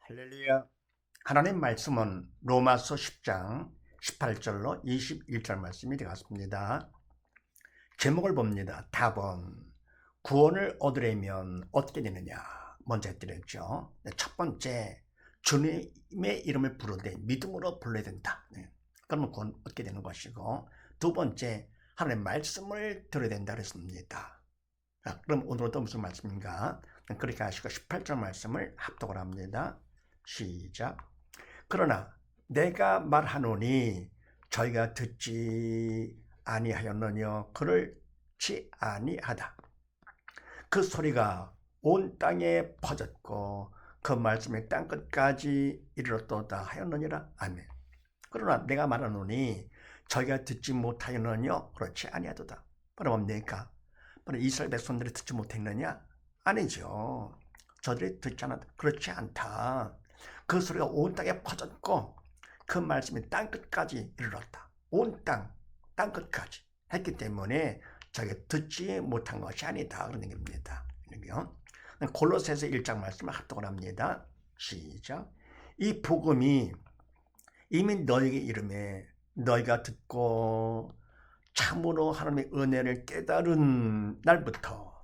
할렐루야. 하나님 말씀은 로마서 10장 18절로 21절 말씀이 되었습니다. 제목을 봅니다. 답은 구원을 얻으려면 어떻게 되느냐. 먼저 해드렸죠. 첫 번째, 주님의 이름을 부르되 믿음으로 불러야 된다. 그러면 구원 얻게 되는 것이고, 두 번째, 하나님의 말씀을 들어야 된다 그랬습니다. 자, 그럼 오늘은 무슨 말씀인가? 그렇게 하시고 18절 말씀을 합독을 합니다. 시작. 그러나 내가 말하노니 저희가 듣지 아니하였느냐. 그렇지 아니하다. 그 소리가 온 땅에 퍼졌고 그 말씀이 땅끝까지 이르렀도다 하였느니라. 아멘. 그러나 내가 말하노니 저희가 듣지 못하였느냐. 그렇지 아니하도다. 바로 뭡니까? 바로 이스라엘 백성들이 듣지 못했느냐? 아니죠. 저들이 듣지 않았다. 그렇지 않다. 그 소리가 온 땅에 퍼졌고 그 말씀이 땅끝까지 이르렀다. 온 땅끝까지 했기 때문에 저희가 듣지 못한 것이 아니다. 그런 얘기입니다. 골로새서 1장 말씀을 합독을 합니다. 시작. 이 복음이 이미 너에게 이름에 너희가 듣고 참으로 하나님의 은혜를 깨달은 날부터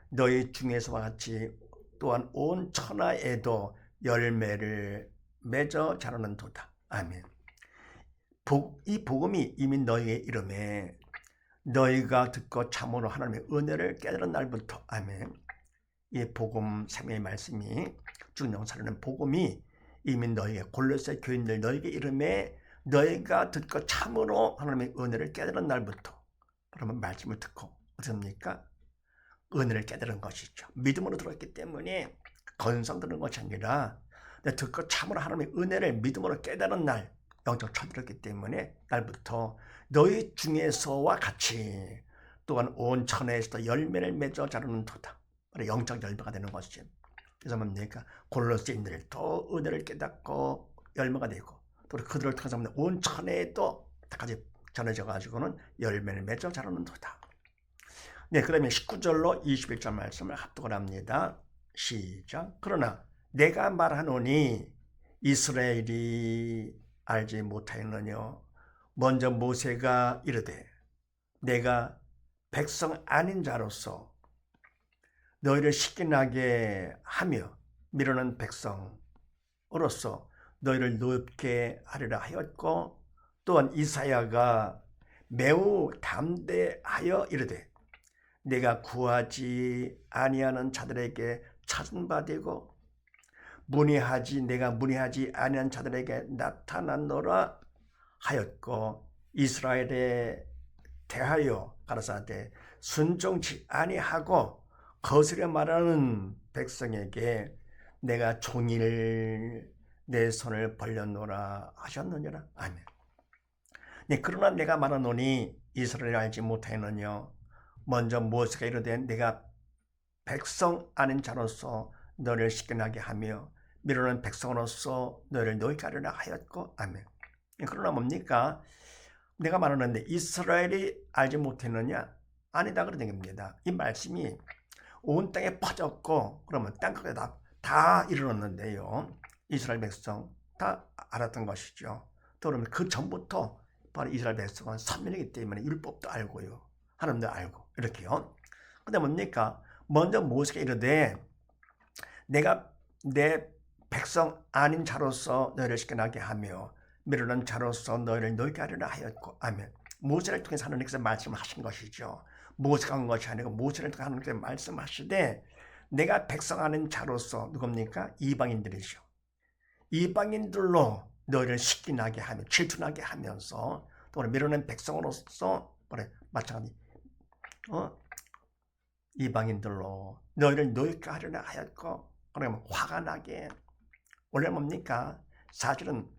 너희 중에서와 같이 또한 온 천하에도 열매를 맺어 자라는 도다. 아멘. 이 복음이 이미 너희의 이름에 너희가 듣고 참으로 하나님의 은혜를 깨달은 날부터. 아멘. 이 복음 생명의 말씀이 준영사라는 복음이 이미 너희의 골로새 교인들 너희의 이름에 너희가 듣고 참으로 하나님의 은혜를 깨달은 날부터. 그러면 말씀을 듣고 어떻습니까? 은혜를 깨달은 것이죠. 믿음으로 들었기 때문에 건성 들은 것이 아니라 듣고 참으로 하나님의 은혜를 믿음으로 깨달은 날, 영적 처들었기 때문에 날부터 너희 중에서와 같이 또한 온 천하에서도 열매를 맺어 자라는 도다. 영적 열매가 되는 것이죠. 그래서 뭡니까? 골로새인들 또 은혜를 깨닫고 열매가 되고 또 그들을 통해서 온 천하에도 다까지 전해져 가지고는 열매를 맺어 자라는 도다. 네, 그러면 19절로 21절 말씀을 합독을 합니다. 시작. 그러나 내가 말하노니 이스라엘이 알지 못하였느냐. 먼저 모세가 이르되 내가 백성 아닌 자로서 너희를 식견하게 하며 미루는 백성으로서 너희를 높게 하리라 하였고, 또한 이사야가 매우 담대하여 이르되 내가 구하지 아니하는 자들에게 찾은 바 되고 내가 문의하지 아니한 자들에게 나타났노라 하였고, 이스라엘에 대하여 가라사대 순종치 아니하고 거스려 말하는 백성에게 내가 종일 내 손을 벌렸노라 하셨느니라. 아멘. 네, 그러나 내가 말하노니 이스라엘을 알지 못하였느냐. 먼저 모세가 이르되 내가 백성 아닌 자로서 너를 식견하게 하며 미루는 백성으로서 너를 노게 하리라 하였고. 아멘. 그러나 뭡니까? 내가 말하는데 이스라엘이 알지 못했느냐? 아니다 그런 얘기입니다. 이 말씀이 온 땅에 퍼졌고 그러면 땅끝에 다 이르렀는데요. 이스라엘 백성 다 알았던 것이죠. 또 그러면 그 전부터 바로 이스라엘 백성은 선민이기 때문에 율법도 알고요. 하나님도 알고 이렇게요. 근데 뭡니까? 먼저 모세가 이르되 내가 내 백성 아닌 자로서 너희를 식견하게 하며 미루는 자로서 너희를 노게 하리라 하였고. 아멘. 모세를 통해서 하나님께서 말씀하신 것이죠. 모세가 한 것이 아니고 모세를 통해 하나님께서 말씀하시되 내가 백성 아닌 자로서 누굽니까? 이방인들이죠. 이방인들로 너희를 식견하게 하며 질투나게 하면서 또 미루는 백성으로서 마찬가지 이방인들로 너희를 노예케 하려나 하였고, 그러면 화가 나게. 원래 뭡니까? 사실은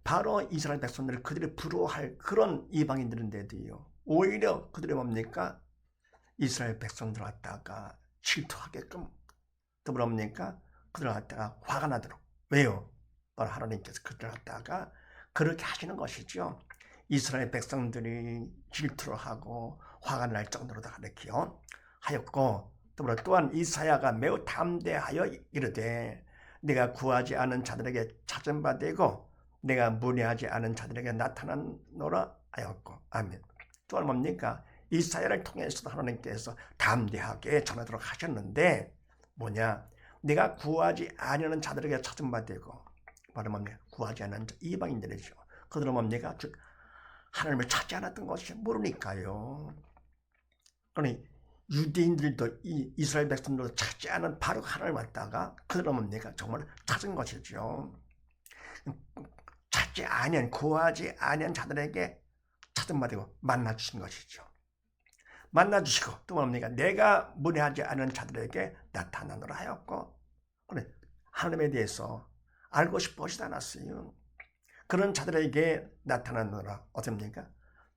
바로 이스라엘 백성들을 그들이 부러워할 그런 이방인들인데도요, 오히려 그들이 뭡니까? 이스라엘 백성들 갖다가 질투하게끔 또 뭡니까? 그들 갖다가 화가 나도록. 왜요? 바로 하나님께서 그들 갖다가 그렇게 하시는 것이죠. 이스라엘 백성들이 질투를 하고 화가 날 정도로 다 이렇게 하였고, 또한 이사야가 매우 담대하여 이르되 내가 구하지 않은 자들에게 찾은 바 되고 내가 문의하지 않은 자들에게 나타나노라 하였고. 아멘. 또 뭡니까? 이사야를 통해서 하나님께서 담대하게 전하도록 하셨는데 뭐냐? 내가 구하지 않은 자들에게 찾은 바 되고, 바로 뭡니까? 구하지 않은 이방인들이죠. 그들은 뭡니까? 하나님을 찾지 않았던 것이 모르니까요. 그러니 유대인들도 이스라엘 백성들도 찾지 않은 바로 하나님을 왔다가 그들은 뭡니까? 정말 찾은 것이죠. 찾지 아니한, 구하지 아니한 자들에게 찾은 바 되고 만나 주신 것이죠. 만나 주시고 또 뭡니까? 내가 문의하지 않은 자들에게 나타나노라 하였고, 그래, 하나님에 대해서 알고 싶어 하지도 않았어요. 그런 자들에게 나타나노라. 어떻습니까?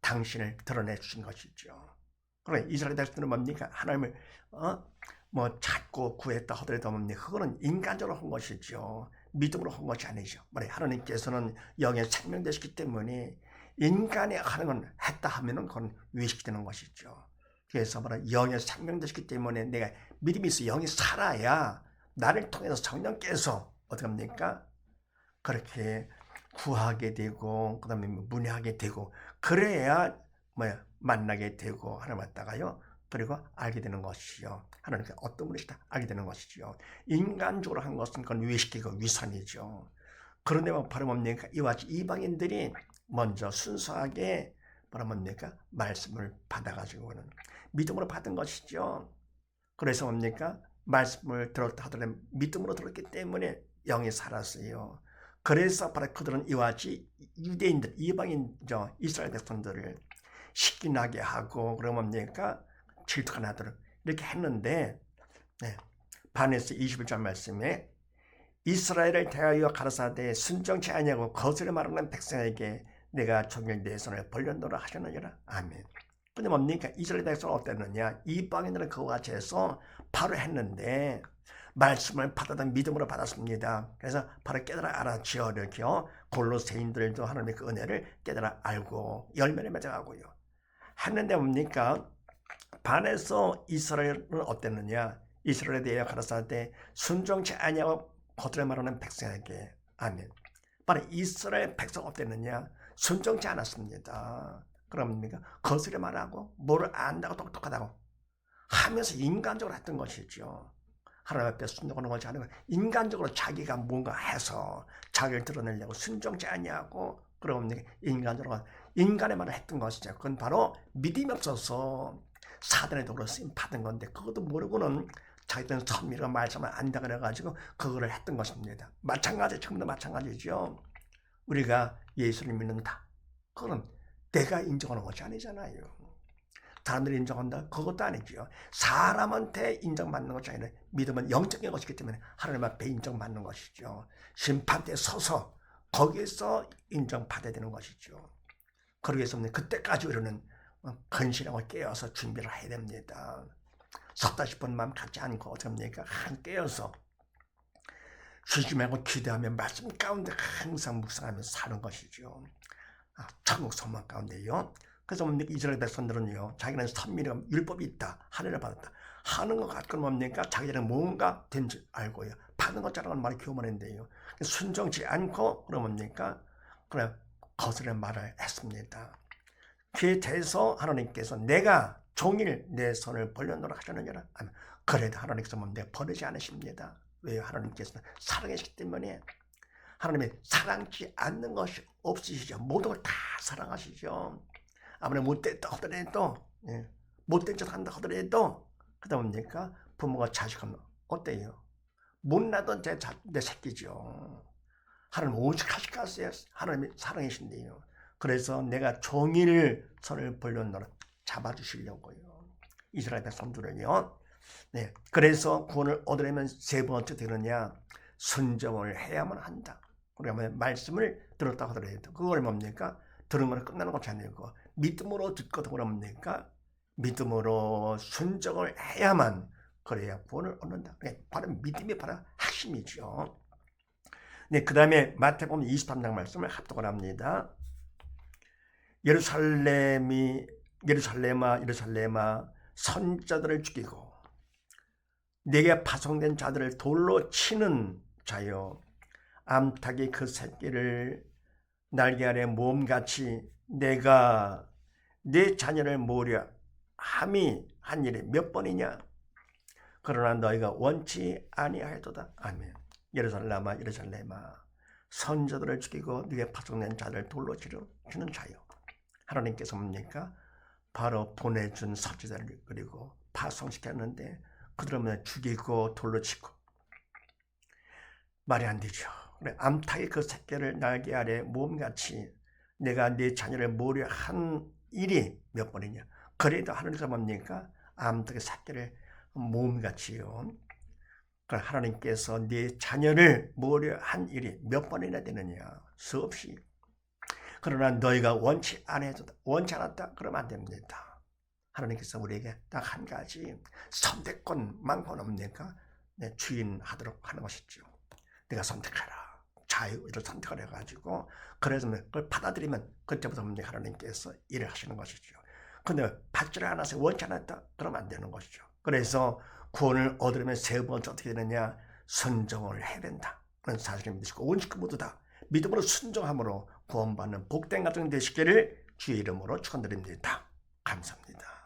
당신을 드러내 주신 것이죠. 그래, 이스라엘 백성들은 뭡니까? 하나님을 찾고 구했다 하더라도 뭡니까? 그거는 인간적으로 한 것이죠. 믿음으로 한 것이 아니죠. 하나님께서는 영의 생명 되시기 때문에 인간이 하는 건 했다 하면은 그건 외식되는 것이죠. 그래서 영의 생명 되시기 때문에 내가 믿음이 있어 영이 살아야 나를 통해서 성령께서 어떻게 합니까? 그렇게 구하게 되고 그다음에 문의하게 되고 그래야 만나게 되고 하나님 왔다가요. 그리고 알게 되는 것이요. 하나님께 어떤 분이시다 알게 되는 것이죠. 인간적으로 한 것은 그건 외식이고 위선이죠. 그런데 바로 뭡니까? 이와 같이 이방인들이 먼저 순수하게 뭡니까? 말씀을 받아가지고는 믿음으로 받은 것이죠. 그래서 뭡니까? 말씀을 들었다 하더라도 믿음으로 들었기 때문에 영이 살았어요. 그래서 바로 그들은 이와 같이 유대인들, 이방인죠. 이스라엘 백성들을 시기나게 하고 그러면 뭡니까? 질투가 나도록 이렇게 했는데, 반에서 21절 말씀에 이스라엘을 대하여 가라사대 순정치 아니하고 거스려 말하는 백성에게 내가 종일 내 손을 벌려놓으라 하셨느니라. 아멘. 근데 뭡니까? 이스라엘 백성은 어땠느냐? 이방인들은 그와 같이 해서 바로 했는데 말씀을 받아다 믿음으로 받았습니다. 그래서 바로 깨달아 알아지어 이렇게요. 골로새인들도 하나님의 그 은혜를 깨달아 알고 열매를 맺어가고요. 했는데 뭡니까? 반에서 이스라엘은 어땠느냐? 이스라엘에 대하여 가라사대 순종치 아니하고 거들어 말하는 백성에게. 아멘. 바로 이스라엘 백성 어땠느냐? 순종치 않았습니다. 그럽니까? 거스려 말하고 뭐를 안다고 똑똑하다고 하면서 인간적으로 했던 것이죠. 하나님 앞에 순종하는 것이 아니고 인간적으로 자기가 뭔가 해서 자기를 드러내려고 순종치 아니하고 그러면 인간적으로 인간의 말을 했던 것이죠. 그건 바로 믿음이 없어서 사단의 도로 쓰임 받은 건데 그것도 모르고는 자기들은 선미가 말씀을 안다 그래가지고 그거를 했던 것입니다. 마찬가지, 지금도 마찬가지죠. 우리가 예수를 믿는다. 그건 내가 인정하는 것이 아니잖아요. 사람들이 인정한다? 그것도 아니죠. 사람한테 인정받는 것이 아니라 믿음은 영적인 것이기 때문에 하나님 앞에 인정받는 것이죠. 심판대에 서서 거기에서 인정받아야 되는 것이죠. 그러기 위해서 그때까지 우리는 근신하고 깨어서 준비를 해야 됩니다. 섰다 싶은 마음 갖지 않고 어떻게 합니까? 깨어서 쉬지 말고 기도하며 말씀 가운데 항상 묵상하면서 사는 것이죠. 천국 소망 가운데요. 그래서 이스라엘 백성들은요, 자기는 선민이가 율법이 있다, 하늘을 받았다 하는 것 같고는 뭡니까? 자기들은 뭔가 된 줄 알고요, 받은 것처럼 말이 교만한데요. 순종치 않고 그러면 뭡니까? 그래 거스르는 말을 했습니다. 그에 대해서 하나님께서 내가 종일 내 손을 벌려놓으라 하셨느니라. 그래도 하나님께서 내가 버리지 않으십니다. 왜요? 하나님께서는 사랑이시기 때문에. 하나님이 사랑치 않는 것이 없으시죠. 모든 걸 다 사랑하시죠. 아무리 못됐다 하더라도, 못된 짓 한다 하더라도, 그다 뭡니까? 부모가 자식하면 어때요? 못나던 내 새끼죠. 하나님 오직 하시겠어요. 하나님이 사랑이신데요. 그래서 내가 종일 손을 벌려놓으라 잡아주시려고요. 이스라엘 백성들은요. 그래서 구원을 얻으려면 세 번째 되느냐? 순종을 해야만 한다. 그러면 말씀을 들었다 하더라도 그걸 뭡니까? 들은 거는 끝나는 것이 아니고 믿음으로 듣거든 뭡니까? 믿음으로 순종을 해야만 그래야 구원을 얻는다. 바로 믿음이 바로 핵심이죠. 그 다음에 마태복음 23장 말씀을 합독을 합니다. 예루살렘아 선지자들을 죽이고 내게 파송된 자들을 돌로 치는 자여 암탉이 그 새끼를 날개 아래 모험같이 내가 네 자녀를 모으려 함이 한 일이 몇 번이냐? 그러나 너희가 원치 아니하였도다. 아멘. 예루살렘아 예루살렘아 선자들을 죽이고 네게 파송된 자들 돌로 치는 자여. 하나님께서 뭡니까? 바로 보내준 선지자를 그리고 파송시켰는데 그들을 죽이고 돌로 치고 말이 안 되죠. 암탉이 그 새끼를 날개 아래 모험같이 내가 네 자녀를 모으려 한 일이 몇 번이냐. 그래도 하나님께서 뭡니까? 암탉의 새끼를 모험같이요. 하나님께서 네 자녀를 모으려 한 일이 몇 번이나 되느냐. 수없이. 그러나 너희가 원치 않았다. 그러면 안 됩니다. 하나님께서 우리에게 딱 한 가지 선택권만큼 없으니까 주인하도록 하는 것이죠. 내가 선택하라. 자유를 선택을 해가지고 그래서 그걸 받아들이면 그때부터 하나님께서 일을 하시는 것이죠. 근데 받지를 않아서 원치 않았다. 그러면 안 되는 것이죠. 그래서 구원을 얻으려면 세 번째 어떻게 되느냐? 순종을 해야 된다. 그런 사실을 믿으시고 온 식구 모두 다 믿음으로 순종함으로 구원받는 복된 가정 되시기를 주의 이름으로 축원드립니다. 감사합니다.